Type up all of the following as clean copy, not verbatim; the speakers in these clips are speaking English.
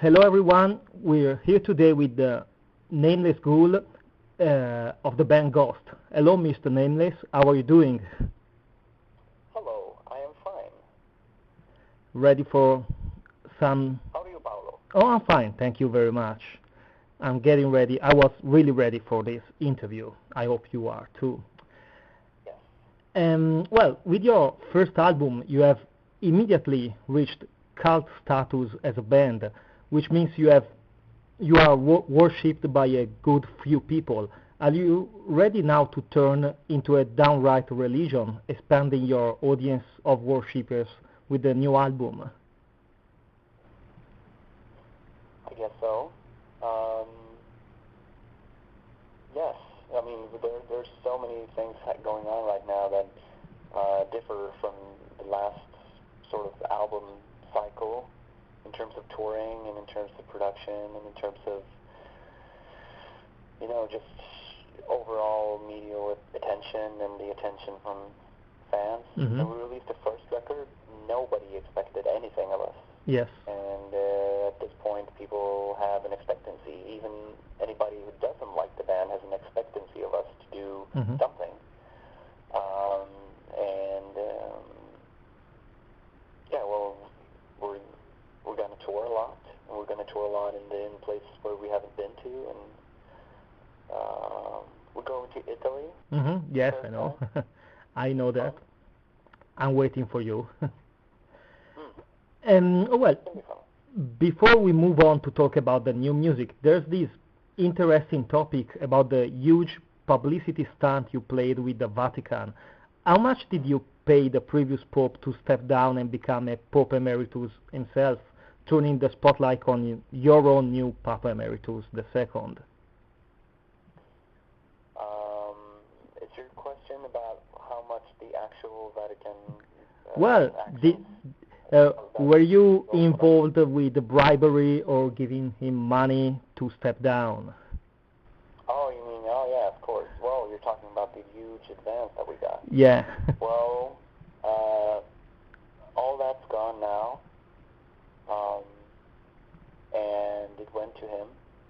Hello everyone, we're here today with the nameless ghoul of the band Ghost. Hello Mr. Nameless, how are you doing? Hello, I am fine. Ready for some... How are you, Paolo? Oh, I'm fine, thank you very much. I'm getting ready, I was really ready for this interview. I hope you are too. Yes. Well, with your first album you have immediately reached cult status as a band, which means you are worshipped by a good few people. Are you ready now to turn into a downright religion, expanding your audience of worshippers with the new album? I guess so. Yes. I mean, there's so many things going on right now that differ from the last sort of album cycle in terms of touring and in terms of production and in terms of, just overall media attention and the attention from fans. Mm-hmm. When we released the first record, nobody expected anything of us. Yes. And at this point, people have an expectancy. Even anybody who doesn't like the band has an expectancy of us to do Mm-hmm. something. We're going to tour a lot, and we're going to tour a lot in places where we haven't been to, and we're going to Italy. Mm-hmm. Yes, I know. I know that. I'm waiting for you. Well, before we move on to talk about the new music, there's this interesting topic about the huge publicity stunt you played with the Vatican. How much did you pay the previous Pope to step down and become a Pope Emeritus himself, turning the spotlight on your own new Papa Emeritus II? Is your question about how much the actual Vatican... were you involved with bribery or giving him money to step down? Oh yeah, of course. Well, you're talking about the huge advance that we got. Yeah. Well, all that's gone now, and it went to him.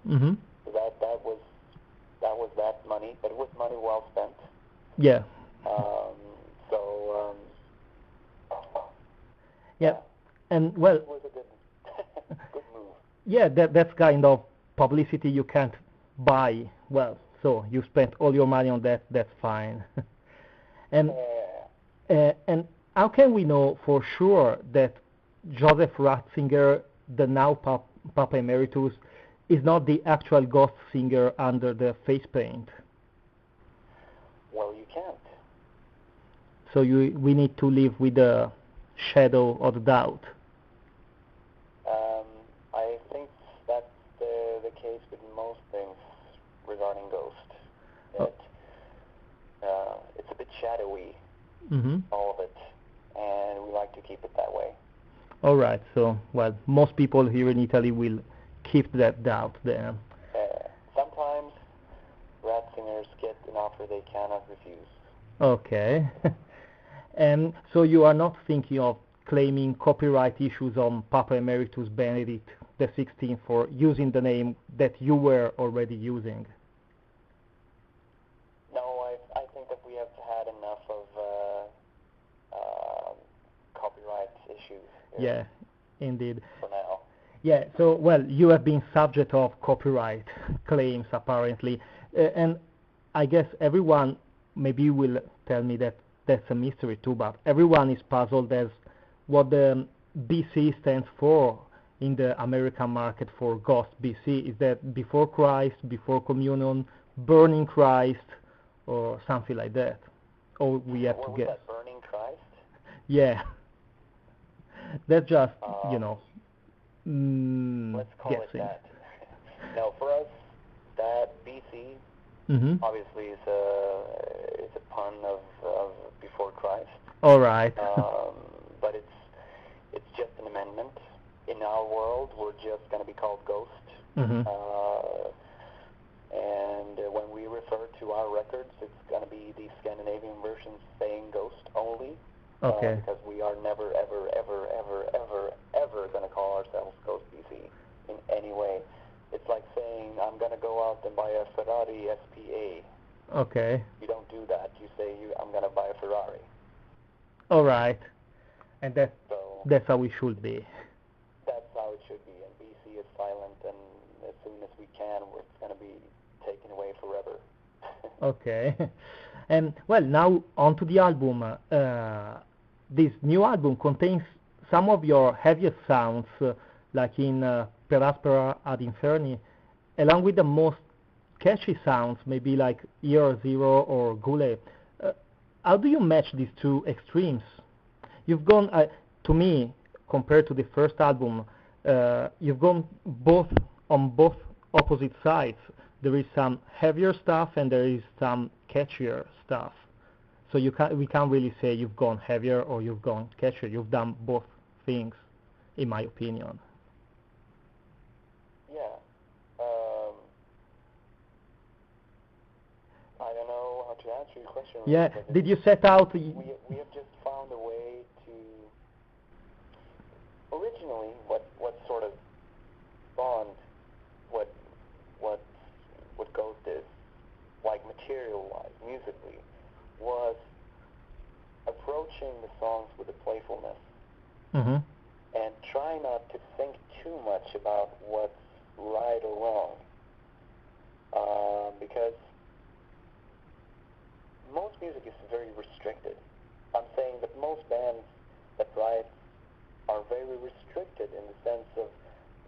Mm-hmm. So that was that money, but it was money well spent. Yeah. Yeah, and well, it was a good move. Yeah, that's kind of publicity you can't buy. Well, so you spent all your money on that. That's fine. And how can we know for sure that Joseph Ratzinger, the now Papa Emeritus, is not the actual ghost singer under the face paint? Well, you can't. So we need to live with the shadow of the doubt. I think that's the case with most things regarding Ghost. It's a bit shadowy, mm-hmm. all of it, and we like to keep it that way. All right, so, well, most people here in Italy will keep that doubt there. Sometimes rat singers get an offer they cannot refuse. Okay. And so you are not thinking of claiming copyright issues on Papa Emeritus Benedict XVI for using the name that you were already using? No, I think that we have had enough of copyright issues. Yeah, indeed. For now. Yeah, so, well, you have been subject of copyright claims, apparently. And I guess everyone, maybe you will tell me that that's a mystery too, but everyone is puzzled as what the BC stands for in the American market for Ghost BC. Is that before Christ, before communion, burning Christ, or something like that? Or we have to guess. What was that, burning Christ? Yeah. That's just, let's call guessing. it that. No, for us, that BC mm-hmm. obviously is a pun of before Christ. All right. But it's just an amendment. In our world, we're just going to be called Ghost. Mm-hmm. And when we refer to our records, it's going to be the Scandinavian version saying Ghost only. Okay. Because we are never, ever, ever, ever, ever, ever going to call ourselves Ghost BC in out and buy a Ferrari SPA. Okay. You don't do that. You say, I'm going to buy a Ferrari. All right. And So that's how it should be. that's how it should be. And BC is silent, and as soon as we can, it's going to be taken away forever. Okay. And well, now on to the album. This new album contains some of your heaviest sounds, like in Per Aspera ad Inferni, along with the most catchy sounds, maybe like Year Zero or Ghouls. How do you match these two extremes? You've gone, to me, compared to the first album, you've gone on both opposite sides. There is some heavier stuff and there is some catchier stuff. So we can't really say you've gone heavier or you've gone catchier. You've done both things, in my opinion. Yeah. I don't know how to answer your question. Really, Yeah. Did you set out? We have just found a way to. Originally, what sort of spawned what Ghost is, like material-wise, musically, was approaching the songs with a playfulness, Mm-hmm. and try not to think too much about what's right or wrong, because most music is very restricted. I'm saying that most bands that write are very restricted in the sense of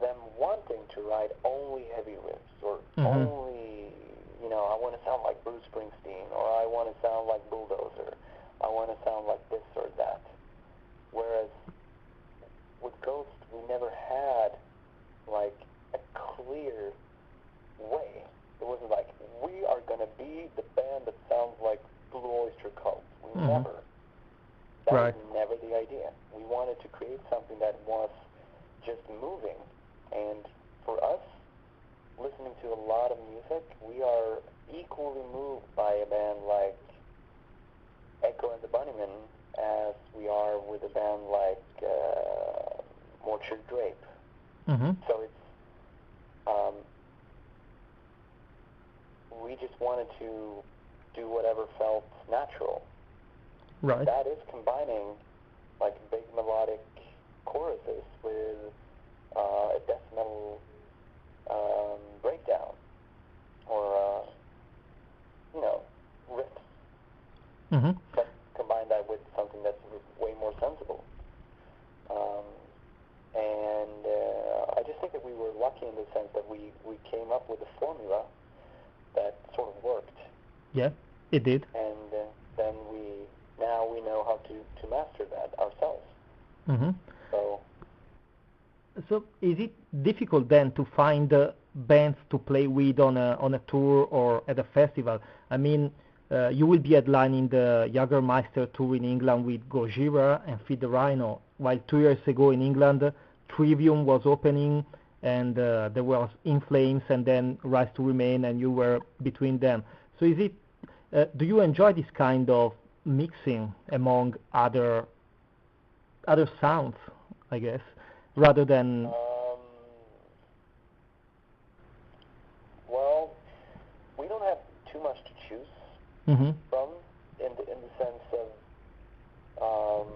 them wanting to write only heavy riffs, or only, I want to sound like Bruce Springsteen, or I want to sound like Bulldozer, I want to sound like this or that. Whereas with Ghost, we never had like a clear way. It wasn't like, we are going to be the band that sounds like Blue Oyster Cult. We never. That was never the idea. We wanted to create something that was just moving. And for us, listening to a lot of music, we are equally moved by a band like Echo and the Bunnymen as we are with a band like Mortuary Drape. So it's we just wanted to do whatever felt natural. Right. That is combining like big melodic choruses with a death metal breakdown, or riffs, but combine that with something that's way more sensible. And I just think that we were lucky in the sense that we came up with a formula that sort of worked. Yeah, it did. And then now we know how to master that ourselves. So is it difficult then to find bands to play with on a tour or at a festival? I mean, you will be headlining the Jägermeister tour in England with Gojira and Feed the Rhino, while 2 years ago in England, Trivium was opening, and there was In Flames and then Rise to Remain, and you were between them. So is it? Do you enjoy this kind of mixing among other sounds, I guess, rather than? Well, we don't have too much to choose from, in the sense of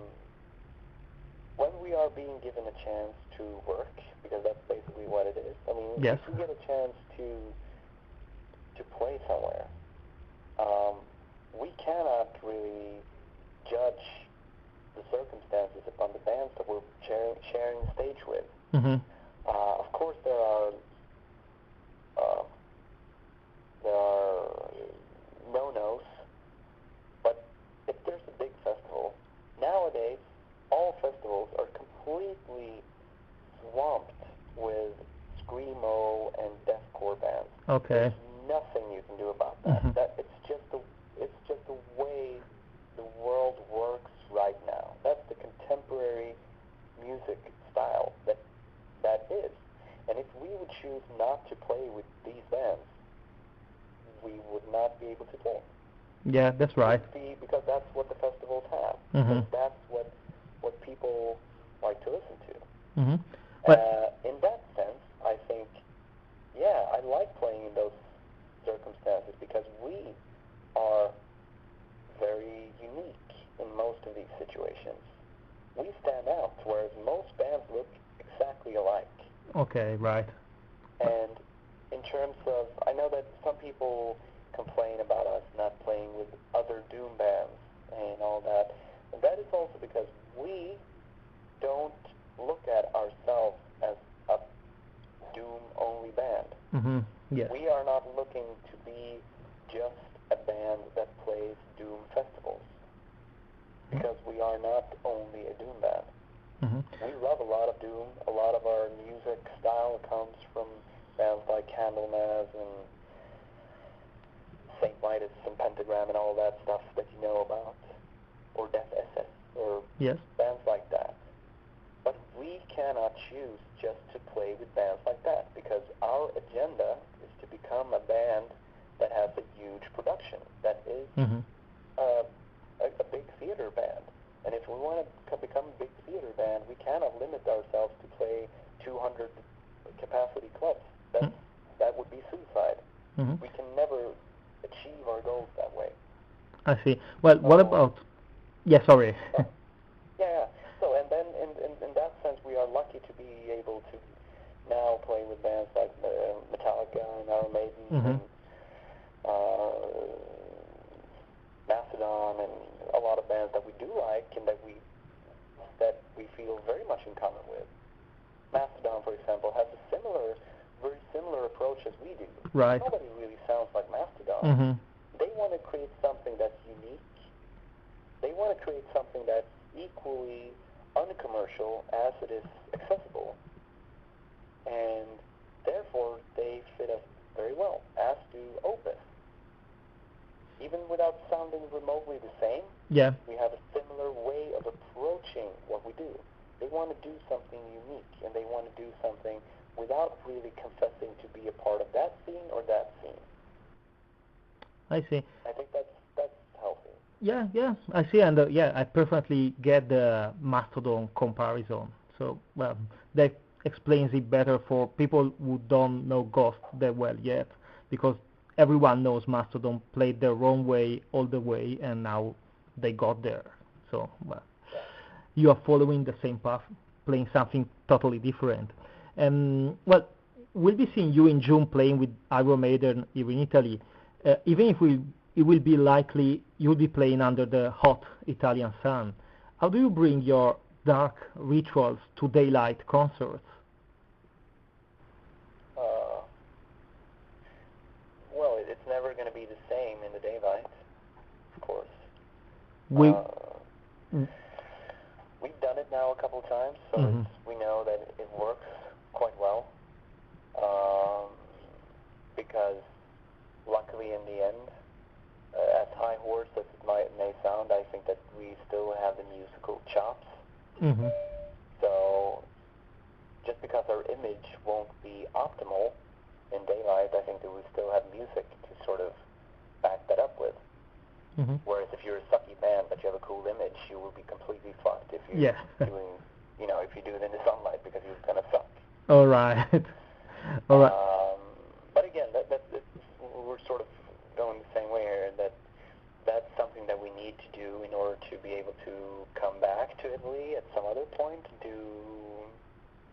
when we are being given a chance to work, because that's basically what it is. I mean, Yes. if we get a chance to play somewhere, we cannot really judge the circumstances upon the bands that we're sharing stage with. Of course, there are no-nos, but if there's a big festival, nowadays all festivals are completely swamped with screamo and deathcore bands. Okay. There's nothing you can do about that. That it's just the way the world works right now. That's the contemporary music style that is. And if we would choose not to play with these bands, we would not be able to play. Yeah, that's right. Because that's what the festivals have. Because that's what people like to listen to. But in that sense, I think, yeah, I like playing in those Okay, right. And in terms of, I know that some people complain about us not playing with other Doom bands and all that, and that is also because we don't look at ourselves as a Doom-only band. Mm-hmm. Yes. We are not looking to be just a band that plays Doom festivals, because we are not only a Doom band. Mm-hmm. We love a lot of Doom. A lot of our music style comes from bands like Candlemass and Saint Vitus and Pentagram and all that stuff that you know about, or Death SS, or Yes. bands like that. But we cannot choose just to play with bands like that, because our agenda is to become a band that has a huge production, that is Mm-hmm. a big theater band. And if we want to become a big theater band, we cannot limit ourselves to play 200 capacity clubs. That would be suicide. Mm-hmm. We can never achieve our goals that way. I see. Well, what about... Yeah, sorry. Yeah. So, and then in that sense, we are lucky to be able to now play with bands like Metallica and Iron Maiden Mm-hmm. and Mastodon and a lot of bands that we do like and that we feel very much in common with. Mastodon, for example, has a very similar approach as we do. Right. Nobody really sounds like Mastodon. Mm-hmm. They want to create something that's unique. They want to create something that's equally uncommercial as it is accessible. And therefore, they fit us very well, as do Opus. Even without sounding remotely the same, Yeah. we have a similar way of approaching what we do. They want to do something unique, and they want to do something without really confessing to be a part of that scene or that scene. I see. I think that's healthy. Yeah, I see, and I perfectly get the Mastodon comparison. So, well, that explains it better for people who don't know Ghost that well yet, because everyone knows Mastodon played their own way all the way, and now they got there. So, well, you are following the same path, playing something totally different. Well, we'll be seeing you in June playing with Iron Maiden here in Italy. Even if it will be likely you'll be playing under the hot Italian sun. How do you bring your dark rituals to daylight concerts? Well, it's never going to be the same in the daylight, of course. We, We've done it now a couple times, so mm-hmm. we know that it works quite well. Because luckily in the end, as high horse as it may sound, I think that we still have the musical chops. Mm-hmm. So just because our image won't be optimal in daylight, I think that we still have music to sort of back that up with. Mm-hmm. Whereas if you're a sucky band but you have a cool image, you will be completely fucked if you're doing, if you do it in the sunlight, because you're gonna suck. All right. All right. But again, we're sort of going the same way here. That's something that we need to do in order to be able to come back to Italy at some other point and do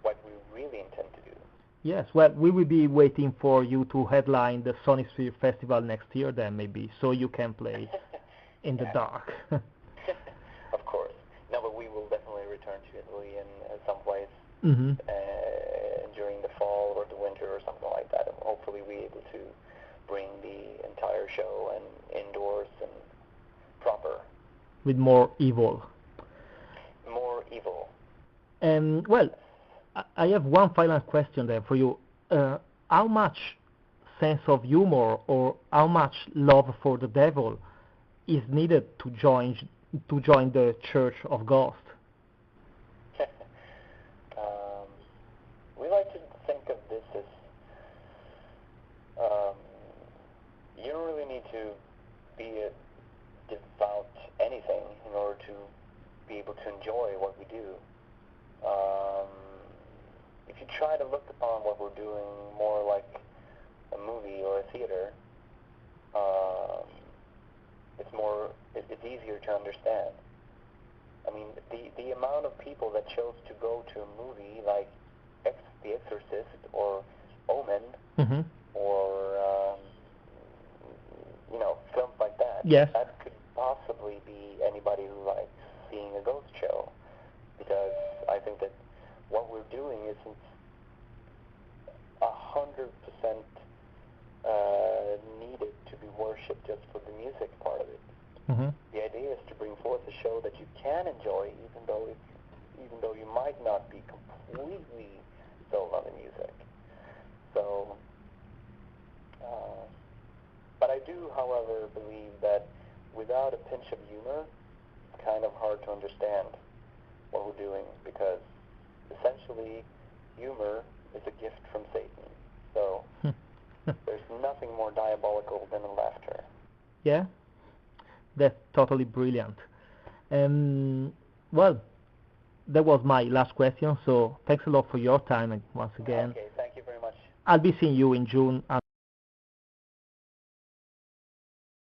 what we really intend to do. Yes, well, we will be waiting for you to headline the Sonisphere Festival next year then, maybe, so you can play in the dark. Of course. No, but we will definitely return to Italy in some place mm-hmm. During the fall or the winter or something like that, and hopefully we're able to bring the entire show and indoors and proper. With more evil. More evil. Well, I have one final question there for you. How much sense of humor or how much love for the devil is needed to join the Church of Ghost? We like to think of this as you don't really need to be a devout anything in order to be able to enjoy what we do. If you try to look upon what we're doing more like a movie or a theater, it's easier to understand. I mean, the amount of people that chose to go to a movie like The Exorcist Mm-hmm. or films like that. Yes. That could possibly be anybody who likes seeing a ghost show, because I think that what we're doing isn't 100% needed to be worshipped just for the music part of it. Mm-hmm. The idea is to bring forth a show that you can enjoy, even though you might not be completely sold on the music. So, but I do, however, believe that without a pinch of humor, it's kind of hard to understand what we're doing, because essentially humor is a gift from Satan. So there's nothing more diabolical than laughter. Yeah, that's totally brilliant. Well, that was my last question, so thanks a lot for your time, and once again, Okay, thank you very much. I'll be seeing you in June.